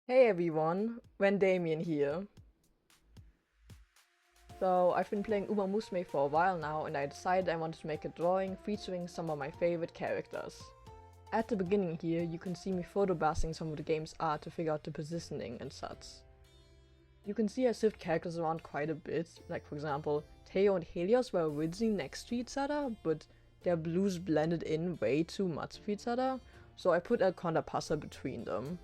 Hey everyone, When Damien here. So I've been playing Umamusume for a while now and I decided I wanted to make a drawing featuring some of my favorite characters. At the beginning here you can see me photobassing some of the game's art to figure out the positioning and such. You can see I shift characters around quite a bit, like for example, Teo and Helios were originally next to each other, but their blues blended in way too much with each other, so I put a Passa between them.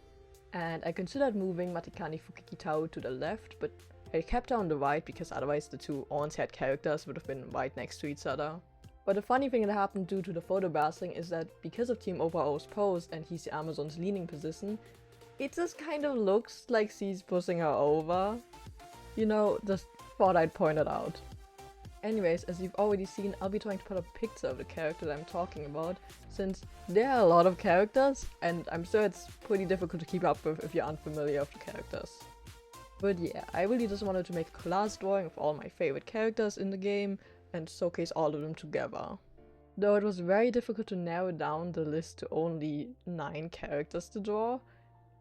And I considered moving Matikani Fukikitao to the left, but I kept her on the right because otherwise the two on-set characters would have been right next to each other. But the funny thing that happened due to the photobassing is that because of Team Opera O's pose and he's the Amazon's leaning position, it just kind of looks like she's pushing her over. You know, just thought I'd point it out. Anyways, as you've already seen, I'll be trying to put a picture of the character that I'm talking about, since there are a lot of characters, and I'm sure it's pretty difficult to keep up with if you're unfamiliar with the characters. But yeah, I really just wanted to make a collage drawing of all my favorite characters in the game, and showcase all of them together. Though it was very difficult to narrow down the list to only 9 characters to draw,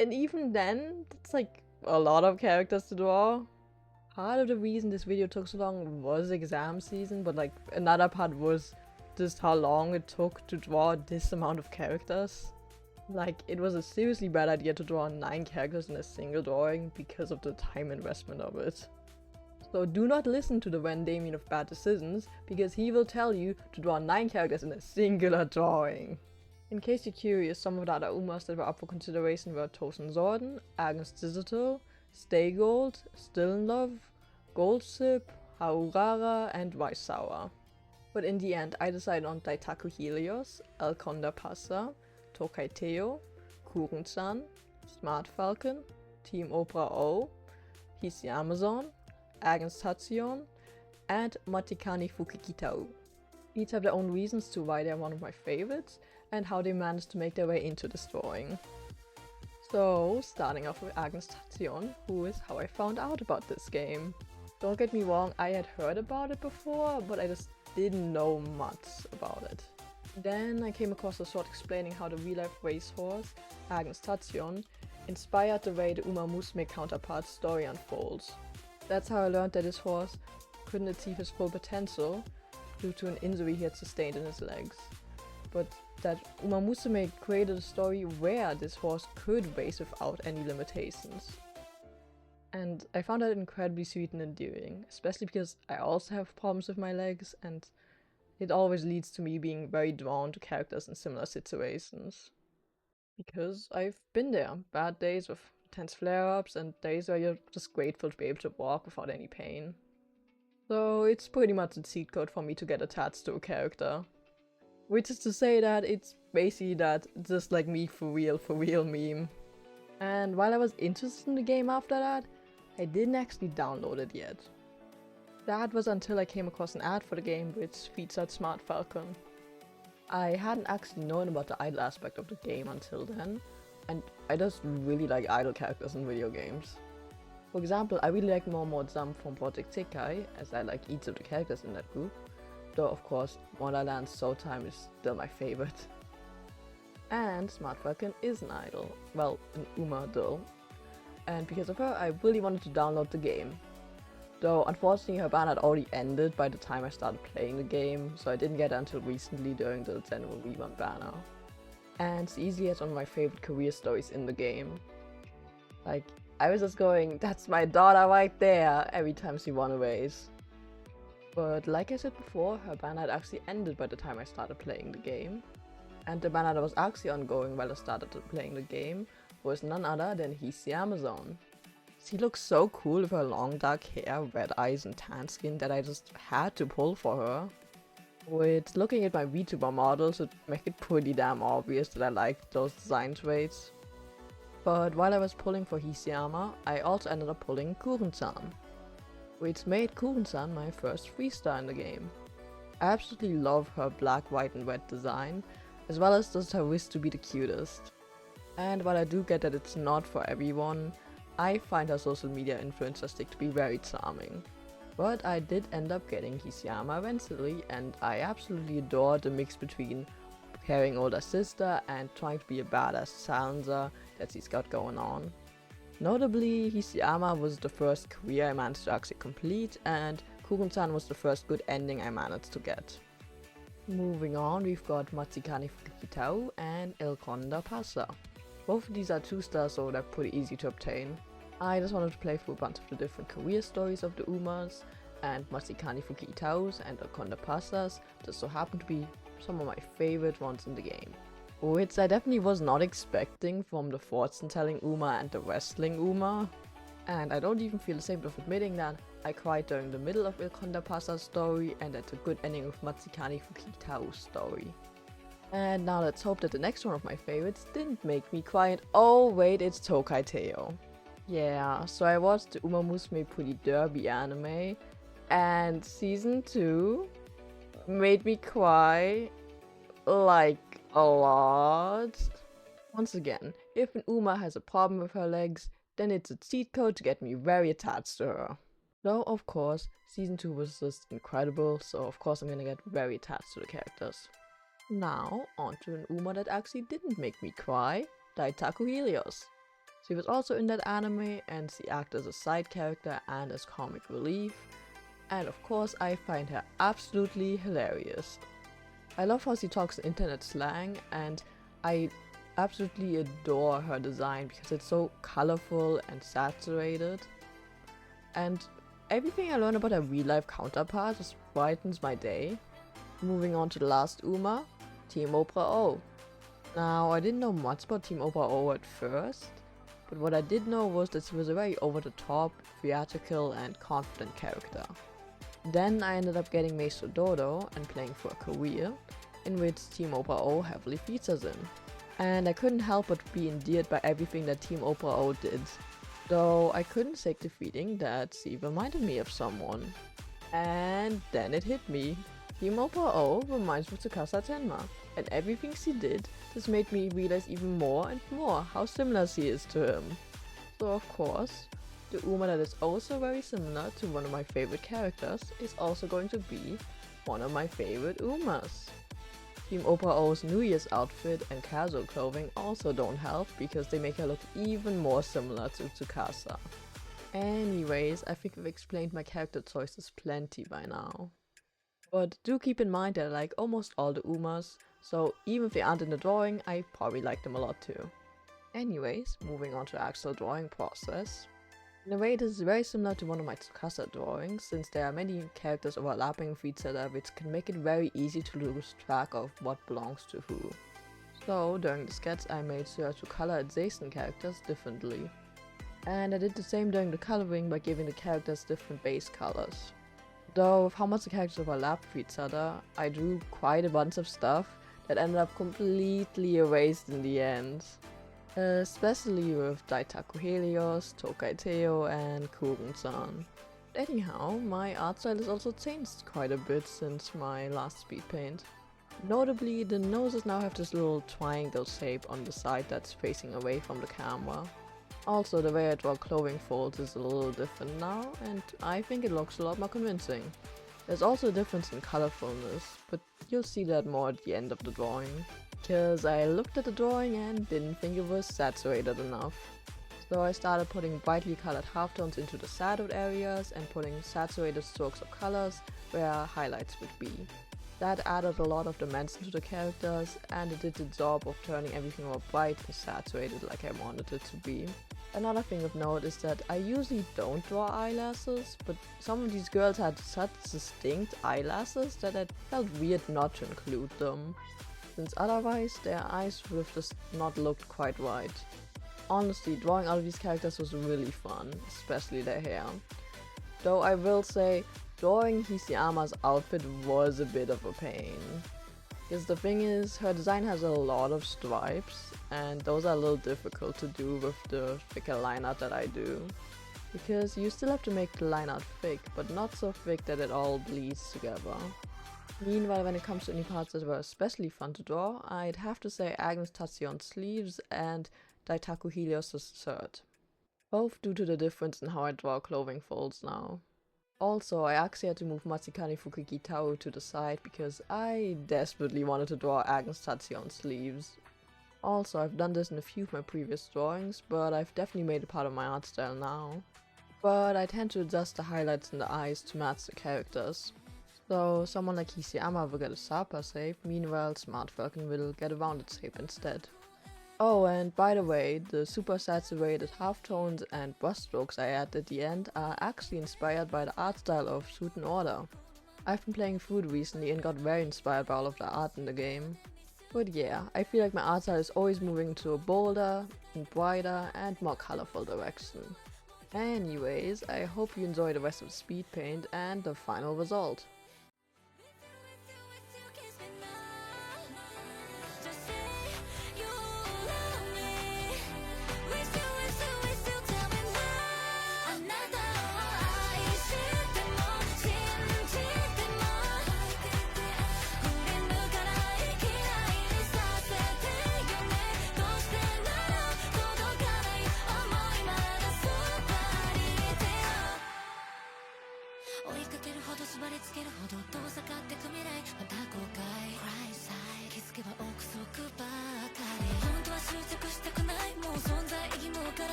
and even then, that's like a lot of characters to draw. Part of the reason this video took so long was exam season, but like another part was just how long it took to draw this amount of characters. Like, it was a seriously bad idea to draw 9 characters in a single drawing because of the time investment of it. So do not listen to the Van Damien of bad decisions, because he will tell you to draw 9 characters in a singular drawing. In case you're curious, some of the other Umas that were up for consideration were Tosen Zorden, Agnes Digital, Stay Gold, Still in Love, Goldsip, Haurara, and Waisawa. But in the end, I decided on Daitaku Helios, Alconda Passa, Tokai Teo, Kuren-chan, Smart Falcon, Team Opera O, He's the Amazon, Agnes Tatsuyon, and Matikani Fukikitao. Each have their own reasons to why they're one of my favorites, and how they managed to make their way into this drawing. So, starting off with Agnes Tatsuyon, who is how I found out about this game. Don't get me wrong, I had heard about it before, but I just didn't know much about it. Then I came across a short explaining how the real-life racehorse, Agnes Tatsuyon, inspired the way the Umamusume counterpart's story unfolds. That's how I learned that this horse couldn't achieve his full potential due to an injury he had sustained in his legs. But that Umamusume created a story where this horse could race without any limitations. And I found that incredibly sweet and endearing, especially because I also have problems with my legs, and it always leads to me being very drawn to characters in similar situations. Because I've been there, bad days with intense flare-ups and days where you're just grateful to be able to walk without any pain. So it's pretty much a cheat code for me to get attached to a character. Which is to say that it's basically that just like me for real meme. And while I was interested in the game after that, I didn't actually download it yet. That was until I came across an ad for the game which featured Smart Falcon. I hadn't actually known about the idol aspect of the game until then, and I just really like idol characters in video games. For example, I really like Momo-Jump from Project Sekai, as I like each of the characters in that group, though of course Wonderland's Showtime is still my favorite. And Smart Falcon is an idol, well, an Uma though, and because of her I really wanted to download the game. Though unfortunately her ban had already ended by the time I started playing the game, so I didn't get it until recently during the general revamp banner. And she easily has one of my favorite career stories in the game. Like, I was just going, that's my daughter right there, every time she won a race. But like I said before, her ban had actually ended by the time I started playing the game. And the banner that was actually ongoing while I started playing the game was none other than He's the Amazon. She looks so cool with her long dark hair, red eyes and tan skin that I just had to pull for her. With looking at my VTuber models, it make it pretty damn obvious that I liked those design traits. But while I was pulling for Hisayama, I also ended up pulling Kuren-chan, which made Kuren-chan my first 3-star in the game. I absolutely love her black, white and red design, as well as just her wish to be the cutest. And while I do get that it's not for everyone, I find her social media influencer stick to be very charming. But I did end up getting Hisayama eventually, and I absolutely adore the mix between caring older sister and trying to be a badass silencer that she's got going on. Notably, Hisayama was the first career I managed to actually complete, and Kugun-san was the first good ending I managed to get. Moving on, we've got Matsukani Fukitao and El Conda Pasa. Both of these are 2-stars, so they're pretty easy to obtain. I just wanted to play through a bunch of the different career stories of the Umas, and Matsukani Fukitaos and El Conda Pasas just so happen to be some of my favorite ones in the game. Which I definitely was not expecting from the fortune-telling Uma and the wrestling Uma. And I don't even feel ashamed of admitting that I cried during the middle of Il Conda Pasa's story and at a good ending of Matsukani Fukitao's story. And now let's hope that the next one of my favorites didn't make me cry, and oh wait, it's Tokai Teo. Yeah, so I watched the Umamusume Pretty Derby anime, and season 2 made me cry like a lot. Once again, if an Uma has a problem with her legs, then it's a cheat code to get me very attached to her. Though of course, season 2 was just incredible, so of course I'm gonna get very attached to the characters. Now, onto an Uma that actually didn't make me cry, Daitaku Helios. She was also in that anime, and she acted as a side character and as comic relief, and of course I find her absolutely hilarious. I love how she talks in internet slang, and I absolutely adore her design because it's so colorful and saturated. And everything I learn about her real life counterpart just brightens my day. Moving on to the last Uma, Team Oprah O. Now, I didn't know much about Team Oprah O at first, but what I did know was that she was a very over-the-top, theatrical and confident character. Then I ended up getting Meiso Dodo and playing for a career, in which Team Oprah O heavily features in. And I couldn't help but be endeared by everything that Team Oprah O did. Though I couldn't shake the feeling that she reminded me of someone. And then it hit me. Team Oprah O reminds me of Tsukasa Tenma, and everything she did just made me realize even more and more how similar she is to him. So of course, the Uma that is also very similar to one of my favorite characters is also going to be one of my favorite Umas. Team Oprah O's New Year's outfit and casual clothing also don't help because they make her look even more similar to Tsukasa. Anyways, I think I've explained my character choices plenty by now. But do keep in mind that I like almost all the Umas, so even if they aren't in the drawing, I probably like them a lot too. Anyways, moving on to the actual drawing process. In a way, this is very similar to one of my Tsukasa drawings, since there are many characters overlapping with each other, which can make it very easy to lose track of what belongs to who. So, during the sketch I made sure to color adjacent characters differently. And I did the same during the coloring by giving the characters different base colors. Though with how much the characters overlap with each other, I drew quite a bunch of stuff that ended up completely erased in the end. Especially with Daitaku Helios, Tokai Teo and Kugun-san. Anyhow, my art style has also changed quite a bit since my last speed paint. Notably, the noses now have this little triangle shape on the side that's facing away from the camera. Also, the way I draw clothing folds is a little different now, and I think it looks a lot more convincing. There's also a difference in colorfulness, but you'll see that more at the end of the drawing. Because I looked at the drawing and didn't think it was saturated enough. So I started putting brightly colored halftones into the shadowed areas and putting saturated strokes of colors where highlights would be. That added a lot of dimension to the characters, and it did the job of turning everything more bright and saturated like I wanted it to be. Another thing of note is that I usually don't draw eyelashes, but some of these girls had such distinct eyelashes that it felt weird not to include them, since otherwise their eyes would have just not looked quite right. Honestly, drawing all of these characters was really fun, especially their hair. Though I will say, drawing Hisayama's outfit was a bit of a pain. Because the thing is, her design has a lot of stripes, and those are a little difficult to do with the thicker line art that I do. Because you still have to make the line art thick, but not so thick that it all bleeds together. Meanwhile, when it comes to any parts that were especially fun to draw, I'd have to say Agnes Tatsuyon's sleeves and Daitaku Helios' shirt. Both due to the difference in how I draw clothing folds now. Also, I actually had to move Matsukani Fukikitao to the side because I desperately wanted to draw Agnes Tatsuyon's sleeves. Also, I've done this in a few of my previous drawings, but I've definitely made it part of my art style now. But I tend to adjust the highlights in the eyes to match the characters. So someone like Hisayama will get a Sapa shape, meanwhile Smart Falcon will get a rounded shape instead. Oh, and by the way, the super saturated halftones and brushstrokes I add at the end are actually inspired by the art style of Suit and Order. I've been playing through it recently and got very inspired by all of the art in the game. But yeah, I feel like my art style is always moving to a bolder, and brighter and more colorful direction. Anyways, I hope you enjoy the rest of Speedpaint and the final result.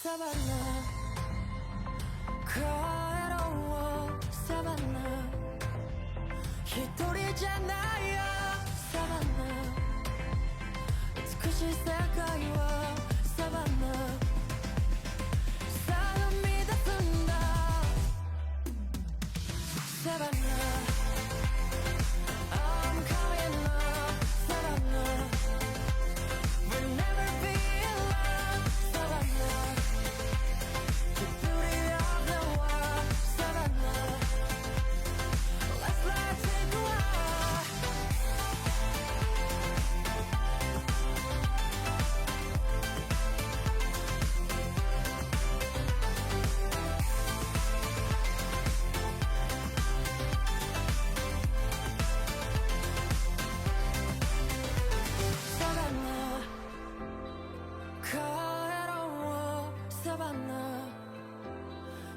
savannah 괴로워 savannah 히토리잖아요 savannah 美しい世界はsavannah 삶을 믿었습니다 savannah I'm coming up savannah We'll never be alone savannah The beauty of the world savannah Let's fly take a ride savannah 괴로워 savannah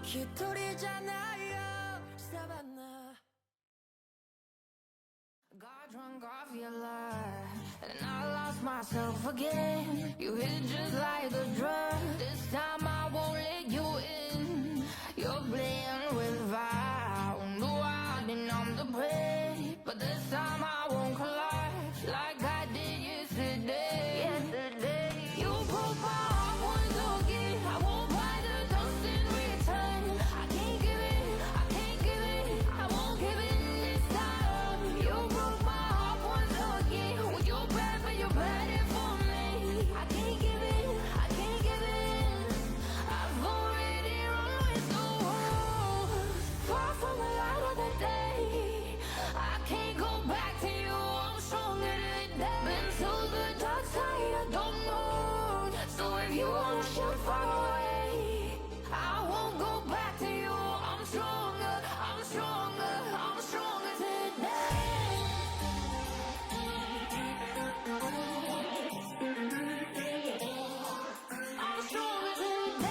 히토리잖아요 savannah Got drunk off your life and I lost myself again. You hit just like a drug. This time I won't let you in. You're playing with fire. No, I didn't I'm the prey, but this time I won't collide like I did yesterday. Yesterday, you broke my heart once again. I won't buy the dust in return. I can't give it, I can't give it, I won't give it this time. You broke my heart once again. Well, you're bad, but you're bad for me. I can't give it, I can't give it. I've already run with the world. Far from the light of the day. I can't go back to you. I'm stronger today. Been to the dark side, I don't know. So if you wanna shoot far away, I won't go back to you. I'm stronger, I'm stronger, I'm stronger today. I'm stronger today.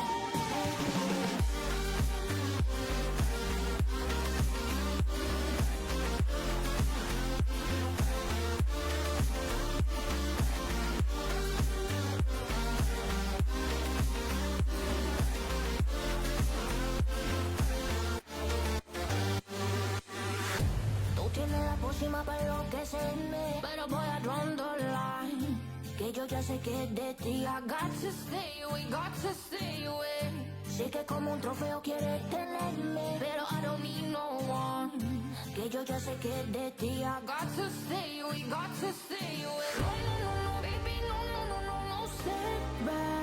Tú tienes la pócima para enloquecerme, pero voy a draw the line. Que yo ya sé que es de ti. I got to stay away, got to stay away. Sé que como un trofeo quieres tenerme, pero I don't need no one. Que yo ya sé que es de ti. I got to stay away, got to stay away. No, no, no, no, baby, no, no, no, no, no, step back.